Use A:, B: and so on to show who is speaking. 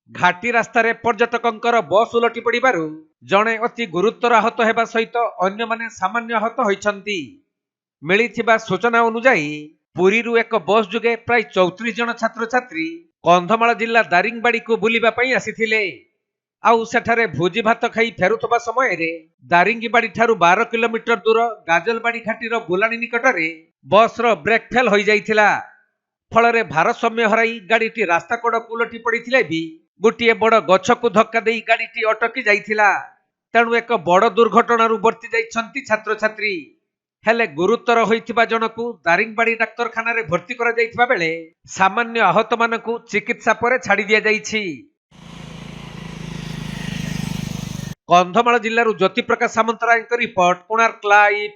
A: घाटी रास्तार पर्यटकंकर बस उलटी पड़ू जड़े अति गुरुतर आहत होगा सहित अन्य माने सामान्य आहत होती। मिलिथिबा सूचना अनुजाई पुरी एक बस जुगे प्राय 34 जन छात्र छात्री कंधमाल जिला दारिंगबाड़ी को बुलिबा पई आसिथिले। आउ सेठारे भोजी भात खाई फेरुथबा समय रे दारिंगबाड़ी ठारू 12 किलोमीटर दूर गाजलबाड़ी घाटीर बुलाणी निकटरे बस रो ब्रेक फेल हो जाइथिला। फलरे भारसाम्य हराई गाड़ीटी रास्ता कड़क उलटी पड़िथिले भी गोटे बड़ गछ को धक्का देई गाड़ीटी अटकी जाइथिला। तेणु एक बड़ दुर्घटनारू बर्ती जाइछंती छात्र छात्री। हेले गुरुतर होइथिबा जनकु दारिंगबाड़ी डाक्तरखाना रे भर्ती करा जाइथिबा बेले सामान्य आहत मानकु चिकित्सा परे छाड़ी दिया जाइछि। Kandhamal जिल्लारू Jyoti Prakash Samantaray report, Konark live.